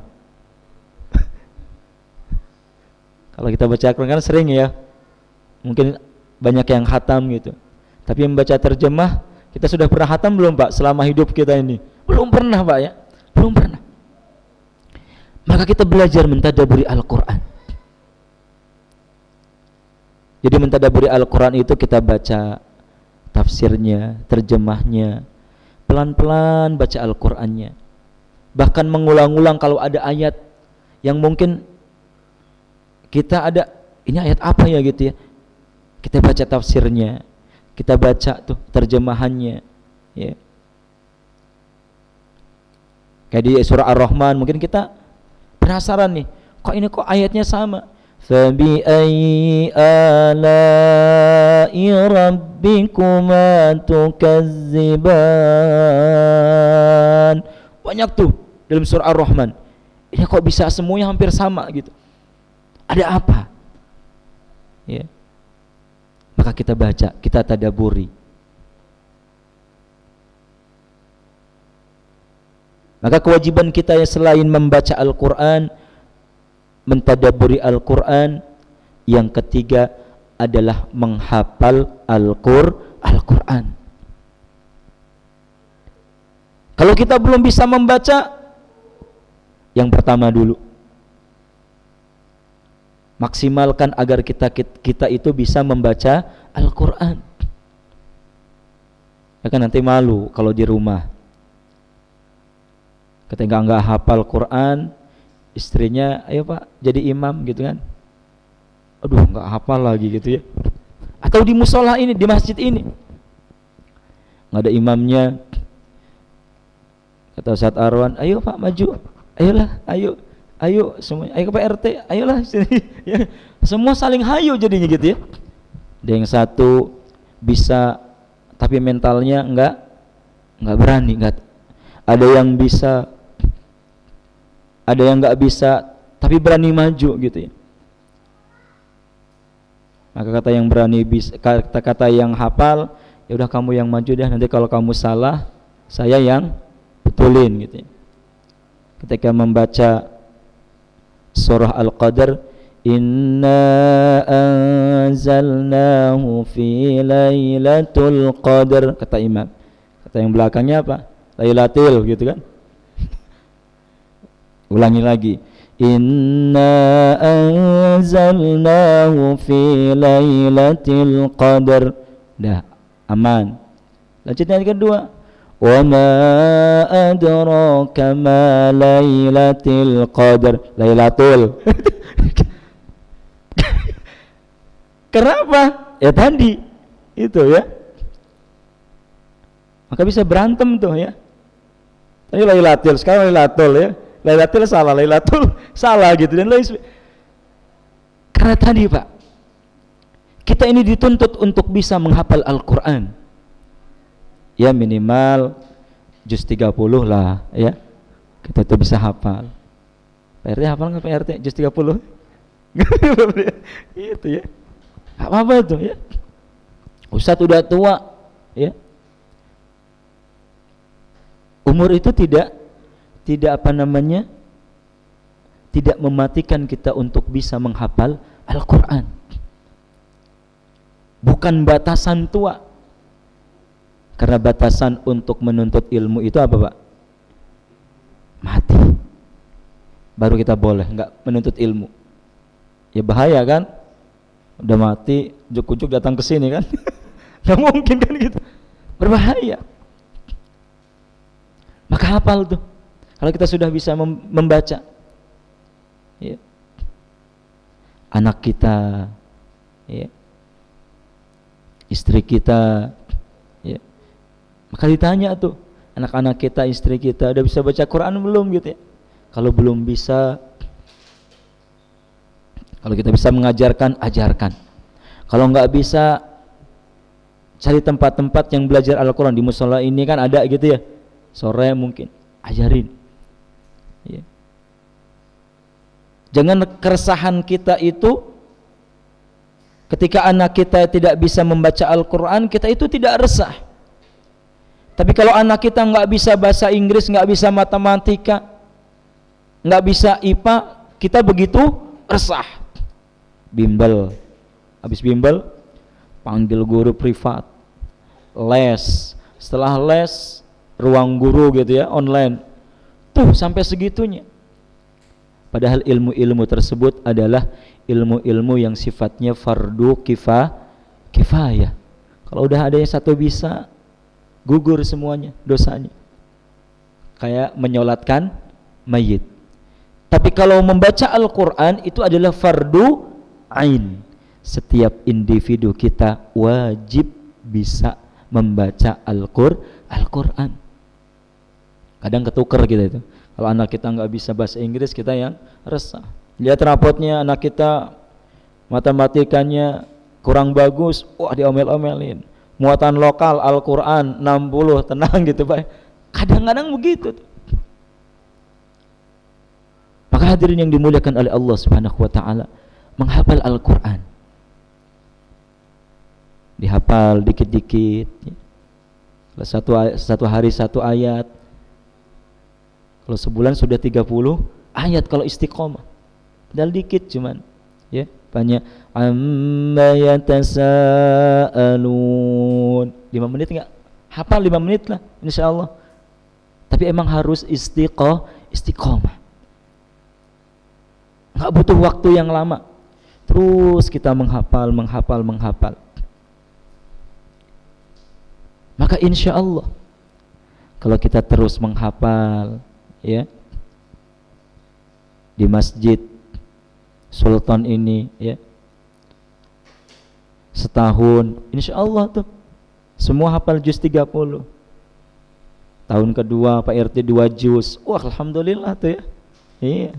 Kalau kita baca Al-Quran kan sering ya, mungkin banyak yang khatam gitu. Tapi membaca terjemah, kita sudah pernah khatam belum Pak selama hidup kita ini? Belum pernah Pak ya, belum pernah. Maka kita belajar mentadabburi Al-Quran. Jadi mentadabburi Al-Quran itu kita baca tafsirnya, terjemahnya, pelan-pelan baca Al-Qur'annya. Bahkan mengulang-ulang kalau ada ayat yang mungkin kita ada, ini ayat apa ya gitu ya. Kita baca tafsirnya, kita baca tuh terjemahannya, ya. Kayak di surah Ar-Rahman mungkin kita penasaran nih, kok ini kok ayatnya sama? فَبِأَيِّ آلَاءِ رَبِّكُمَا تُكَذِّبَانِ. Banyak tuh dalam surah Ar-Rahman. Ini kok bisa semuanya hampir sama gitu. Ada apa? Ya. Maka kita baca, kita tadabburi. Maka kewajiban kita ya selain membaca Al-Qur'an, mentadabburi Al-Qur'an, yang ketiga adalah menghafal Al-Qur'an. Kalau kita belum bisa membaca, yang pertama dulu maksimalkan agar kita itu bisa membaca Al-Qur'an. Ya kan nanti malu kalau di rumah. Ketika enggak hafal Quran, istrinya, ayo Pak jadi imam gitu kan. Aduh nggak hafal lagi gitu ya. Atau di musola ini, di masjid ini nggak ada imamnya, kata Ustaz Arwan, ayo Pak maju, ayolah, ayo semuanya, ayo ke Pak RT, ayolah sini ya. Semua saling hayu jadinya gitu ya. Ada yang satu bisa tapi mentalnya nggak berani, ada yang bisa, ada yang nggak bisa tapi berani maju gitu ya. Maka kata yang berani bisa, kata yang hafal, ya udah kamu yang maju deh, nanti kalau kamu salah saya yang betulin gitu ya. Ketika membaca surah Al-Qadar, inna anzalnahu fi lailatul qadar, kata imam. Kata yang belakangnya apa? Lailatul gitu kan. Ulangi lagi, inna anzalnahu fi lailatul qadar. Dah aman. Lanjut yang kedua, wa ma adraka ma lailatul qadar. Lailatul. Kenapa? Ya tadi itu ya. Maka bisa berantem tuh ya. Tadi lailatul, sekarang lailatul ya. Lailatul salah, lailatul salah gitu dan lain sebagainya. Karena tadi Pak, kita ini dituntut untuk bisa menghafal Al-Qur'an. Ya minimal juz 30 lah ya. Kita tuh bisa hafal. Pak RT hafal nggak Pak RT juz 30? Itu ya. Apa itu ya. Ustadz udah tua ya. Umur itu tidak apa namanya, tidak mematikan kita untuk bisa menghafal Al-Qur'an. Bukan batasan tua. Karena batasan untuk menuntut ilmu itu apa Pak? Mati. Baru kita boleh enggak menuntut ilmu. Ya bahaya kan? Udah mati, ujuk-ujuk datang ke sini kan? Nggak mungkin kan gitu. Berbahaya. Maka hafal tuh. Kalau kita sudah bisa membaca, ya, anak kita, ya, istri kita, ya, maka ditanya tuh, anak-anak kita, istri kita udah bisa baca Quran belum gitu ya. Kalau belum bisa, kalau kita bisa mengajarkan, ajarkan. Kalau nggak bisa, cari tempat-tempat yang belajar Al-Quran. Di musola ini kan ada gitu ya, sore mungkin, ajarin ya. Jangan keresahan kita itu ketika anak kita tidak bisa membaca Al-Quran, kita itu tidak resah. Tapi kalau anak kita nggak bisa bahasa Inggris, nggak bisa matematika, nggak bisa IPA, kita begitu resah. Bimbel, habis bimbel panggil guru privat, les, setelah les ruang guru gitu ya, online, tuh sampai segitunya. Padahal ilmu-ilmu tersebut adalah ilmu-ilmu yang sifatnya fardu kifayah. Kalau udah ada yang satu bisa, gugur semuanya dosanya, kayak menyolatkan mayit. Tapi kalau membaca Al-Quran itu adalah fardu ain. Setiap individu kita wajib bisa membaca Al-Quran. Kadang ketuker kita itu. Kalau anak kita nggak bisa bahasa Inggris, kita yang resah. Lihat rapotnya anak kita, matematikanya kurang bagus, wah diomel-omelin. Muatan lokal Al-Quran 60, tenang gitu Pak. Kadang-kadang begitu. Maka hadirin yang dimuliakan oleh Allah Subhanahu wa taala, menghafal Al-Quran, dihafal dikit-dikit ya. Kalau satu hari satu ayat, kalau sebulan sudah 30 ayat kalau istiqomah. Padahal dikit cuman ya, banyak. Amma yatasaalun, 5 menit enggak? Hafal 5 menit lah insyaallah. Tapi emang harus istiqomah. Enggak butuh waktu yang lama. Terus kita menghafal. Maka insya Allah kalau kita terus menghafal ya, di masjid Sultan ini ya, setahun insya Allah tuh semua hafal juz 30. Tahun kedua Pak RT 2 juz, wah alhamdulillah tuh ya. Iya.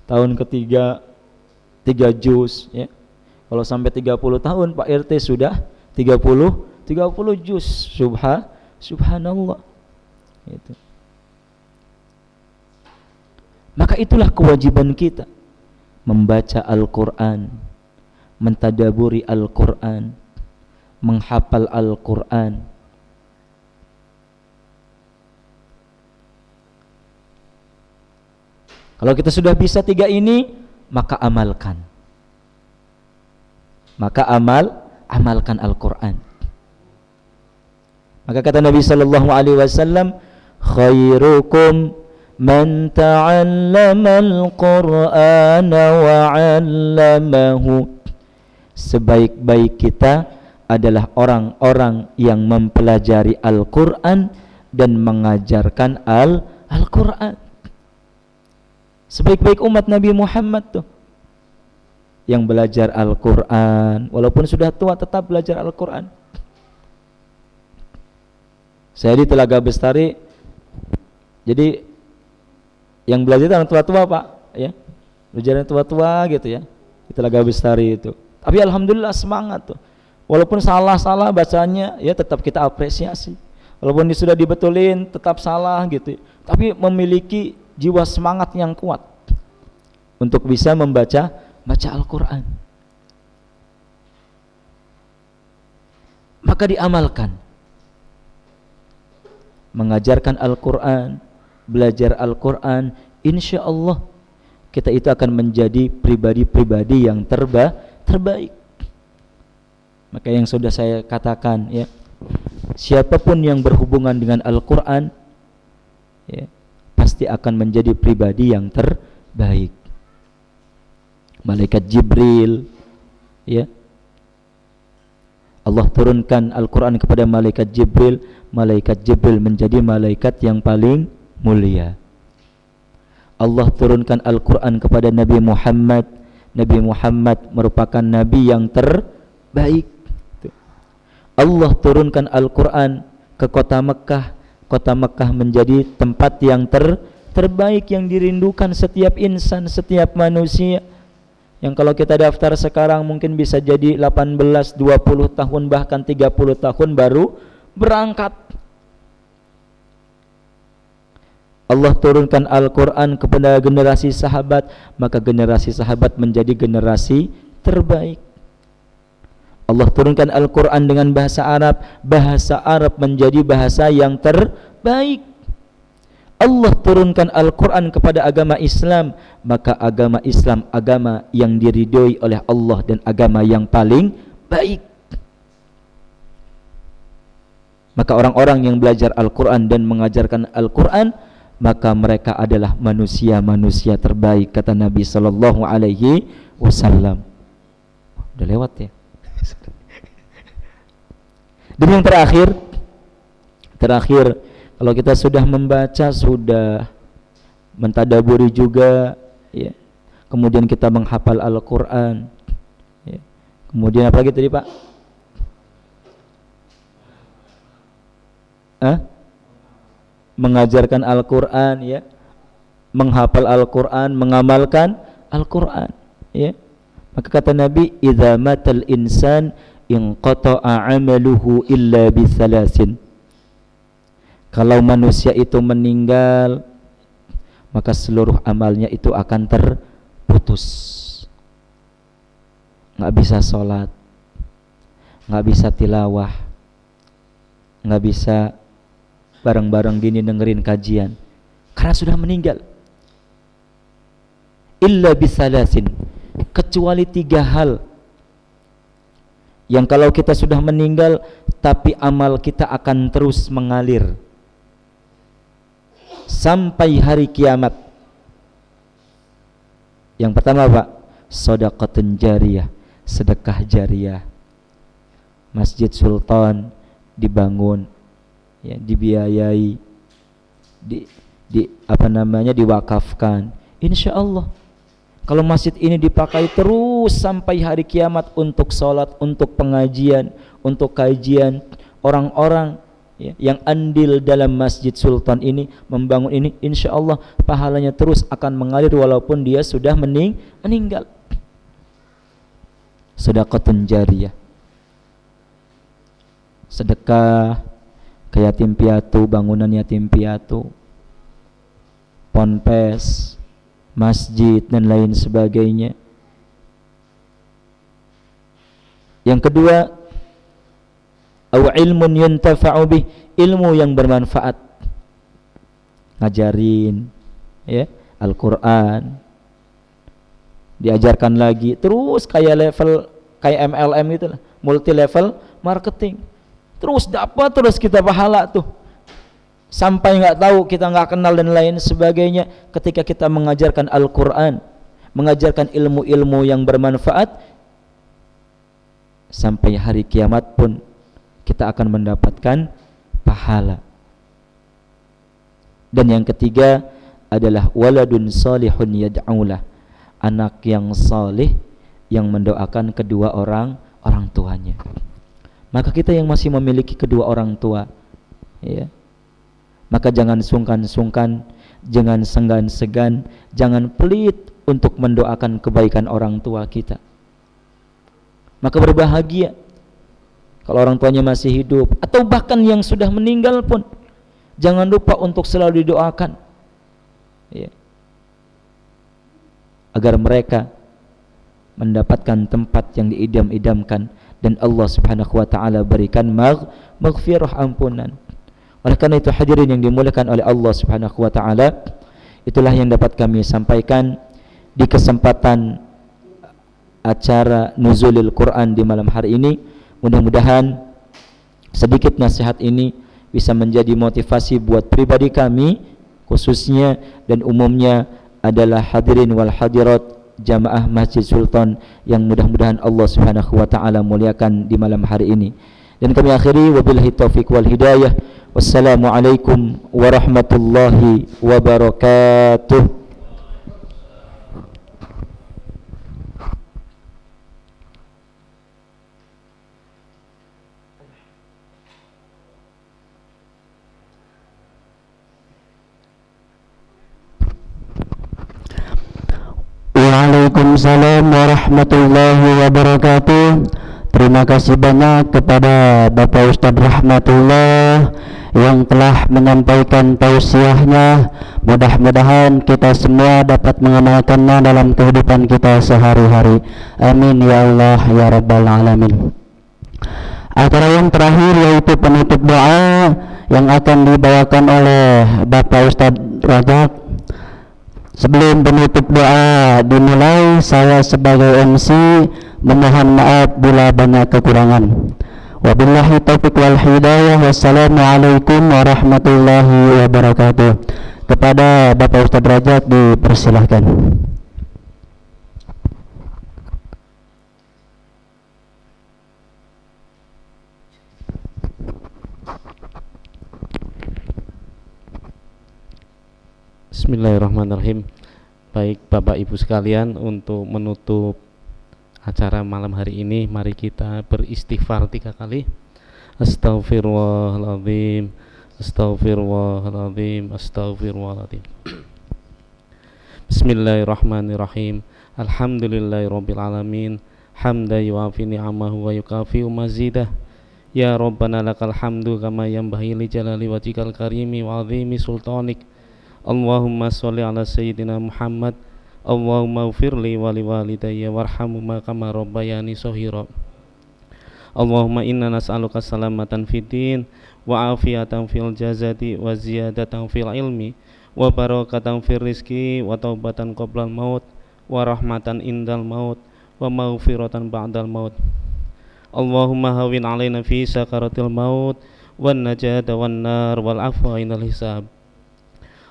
Tahun ketiga 3 juz ya. Kalau sampai 30 tahun Pak RT sudah 30 juz. Subhanallah. Itu. Maka itulah kewajiban kita, membaca Al-Quran, mentadaburi Al-Quran, menghafal Al-Quran. Kalau kita sudah bisa 3 ini, maka amalkan. Amalkan Al-Quran. Maka kata Nabi sallallahu alaihi wasallam, khairukum man ta'allama al-Qur'ana wa 'allamahu. Sebaik-baik kita adalah orang-orang yang mempelajari Al-Qur'an dan mengajarkan Al-Qur'an. Sebaik-baik umat Nabi Muhammad tuh yang belajar Al-Qur'an, walaupun sudah tua tetap belajar Al-Qur'an. Saya di Telaga Bestari, jadi yang belajar itu orang tua-tua Pak ya, belajar tua-tua gitu ya di Telaga Bestari itu. Tapi alhamdulillah semangat tuh, walaupun salah-salah bacanya ya tetap kita apresiasi. Walaupun sudah dibetulin tetap salah gitu, tapi memiliki jiwa semangat yang kuat untuk bisa membaca Al-Quran. Maka diamalkan, mengajarkan Al-Quran, belajar Al-Quran, insya Allah kita itu akan menjadi pribadi-pribadi yang terbaik. Maka yang sudah saya katakan ya, siapapun yang berhubungan dengan Al-Quran ya, pasti akan menjadi pribadi yang terbaik. Malaikat Jibril ya, Allah turunkan Al-Quran kepada malaikat Jibril. Malaikat Jibril menjadi malaikat yang paling mulia. Allah turunkan Al-Quran kepada Nabi Muhammad. Nabi Muhammad merupakan Nabi yang terbaik. Allah turunkan Al-Quran ke kota Mekah. Kota Mekah menjadi tempat yang terbaik, yang dirindukan setiap insan, setiap manusia. Yang kalau kita daftar sekarang mungkin bisa jadi 18, 20 tahun bahkan 30 tahun baru berangkat. Allah turunkan Al-Quran kepada generasi sahabat, maka generasi sahabat menjadi generasi terbaik. Allah turunkan Al-Quran dengan bahasa Arab menjadi bahasa yang terbaik. Allah turunkan Al-Quran kepada agama Islam, maka agama Islam agama yang diridhoi oleh Allah dan agama yang paling baik. Maka orang-orang yang belajar Al-Quran dan mengajarkan Al-Quran, maka mereka adalah manusia-manusia terbaik, kata Nabi sallallahu alaihi wasallam. Udah lewat ya. Dan yang terakhir, kalau kita sudah membaca, sudah mentadaburi juga, ya, kemudian kita menghafal Al-Quran, ya, kemudian apa lagi tadi Pak? Mengajarkan Al-Quran, ya, menghafal Al-Quran, mengamalkan Al-Quran, ya. Maka kata Nabi, idza matal insan inqata'a 'amaluhu illa bi thalathin. Kalau manusia itu meninggal, maka seluruh amalnya itu akan terputus. Nggak bisa sholat, nggak bisa tilawah, nggak bisa bareng-bareng gini dengerin kajian, karena sudah meninggal. Illa bisalasin, kecuali 3 hal yang kalau kita sudah meninggal tapi amal kita akan terus mengalir sampai hari kiamat. Yang pertama Pak, shadaqatun jariyah, sedekah jariyah. Masjid Sultan dibangun, ya, dibiayai, diwakafkan. Insya Allah kalau masjid ini dipakai terus sampai hari kiamat untuk sholat, untuk pengajian, untuk kajian, orang-orang, ya, yang andil dalam Masjid Sultan ini, membangun ini, insya Allah pahalanya terus akan mengalir walaupun dia sudah meninggal. Sedekatun jariyah, sedekah ke yatim piatu, bangunan yatim piatu, ponpes, masjid dan lain sebagainya. Yang kedua, aw ilmun yuntafa'u bih, ilmu yang bermanfaat, ngajarin, ya, Al-Quran, diajarkan lagi terus kayak MLM gitu lah, multi level marketing, terus dapat terus kita pahala tuh sampai nggak tahu, kita nggak kenal dan lain sebagainya. Ketika kita mengajarkan Al-Quran, mengajarkan ilmu-ilmu yang bermanfaat, sampai hari kiamat pun kita akan mendapatkan pahala. Dan yang ketiga adalah waladun salihun yad'ulah, anak yang saleh yang mendoakan kedua orang tuanya. Maka kita yang masih memiliki kedua orang tua, ya, maka jangan sungkan-sungkan, jangan segan-segan, jangan pelit untuk mendoakan kebaikan orang tua kita. Maka berbahagia kalau orang tuanya masih hidup atau bahkan yang sudah meninggal pun, jangan lupa untuk selalu didoakan, ya, agar mereka mendapatkan tempat yang diidam-idamkan dan Allah Subhanahu wa taala berikan maghfirah, ampunan. Oleh karena itu hadirin yang dimuliakan oleh Allah Subhanahu wa taala, itulah yang dapat kami sampaikan di kesempatan acara Nuzulil Quran di malam hari ini. Mudah-mudahan sedikit nasihat ini bisa menjadi motivasi buat pribadi kami khususnya dan umumnya adalah hadirin wal hadirat jamaah Masjid Sultan yang mudah-mudahan Allah Subhanahu wa taala muliakan di malam hari ini. Dan kami akhiri wabillahi taufik wal hidayah. Wassalamualaikum warahmatullahi wabarakatuh. Waalaikumsalam warahmatullahi wabarakatuh. Terima kasih banyak kepada Bapak Ustadz Rahmatullah yang telah menyampaikan tausiahnya. Mudah-mudahan kita semua dapat mengamalkannya dalam kehidupan kita sehari-hari. Amin ya Allah ya Rabbal Alamin. Acara yang terakhir yaitu penutup doa yang akan dibawakan oleh Bapak Ustadz Rajab. Sebelum penutup doa dimulai, saya sebagai MC memohon maaf bila banyak kekurangan. Wabillahi taufiq wal hidayah. Wassalamualaikum warahmatullahi wabarakatuh. Kepada Bapak Ustadz Rajab dipersilahkan. Bismillahirrahmanirrahim. Baik Bapak Ibu sekalian, untuk menutup acara malam hari ini, mari kita beristighfar 3 kali. Astaghfirullahaladzim, astaghfirullahaladzim, astaghfirullahaladzim. Bismillahirrahmanirrahim. Alhamdulillahirabbil alamin. Hamdan yuafi ni'amahu wa yukafi mazidah. Ya Rabbana lakal hamdu kama yanbaghi li jalali wajhikal karimi wa 'azimi sultanik. Allahumma sholli ala sayyidina Muhammad. Allahumma ufirli wali walidayya warhamhuma kama rabbayani shaghira. Allahumma inna nas'aluka salamatan fid din wa afiyatan fil jazati wa ziyadatan fil ilmi wa barakatan fil rizqi wa taubatan qoblal maut wa rahmatan indal maut wa maghfiratan ba'dal maut. Allahumma hawin alaina fi sakaratil maut wan najata wan nar wal afwa inal hisab.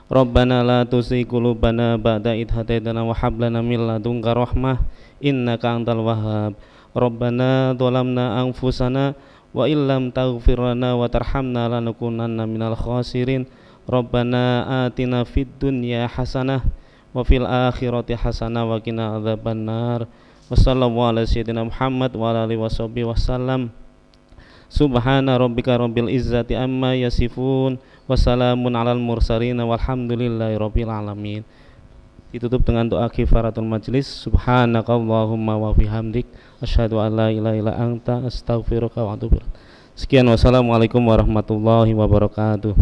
Rabbana la tuzigh qulubana ba'da idh hadaitana wa hab lana min ladunka rahmah innaka antal wahhab. Rabbana dhalamna anfusana wa illam taghfir lana wa tarhamna lanakunanna minal khasirin. Rabbana atina fid dunya hasanah wa fil akhirati hasanah wa qina adzabannar. Wa sallallahu ala sayyidina Muhammad wa ala alihi washabihi wasallam. Subhana rabbika rabbil izzati amma yasifun wa salamun alal mursalin walhamdulillahi rabbil alamin. Ditutup dengan doa kifaratul majlis. Subhanakallahumma wa bihamdik asyhadu an la ilaha illa anta astaghfiruka wa atubu ilaik. Sekian, wassalamualaikum warahmatullahi wabarakatuh.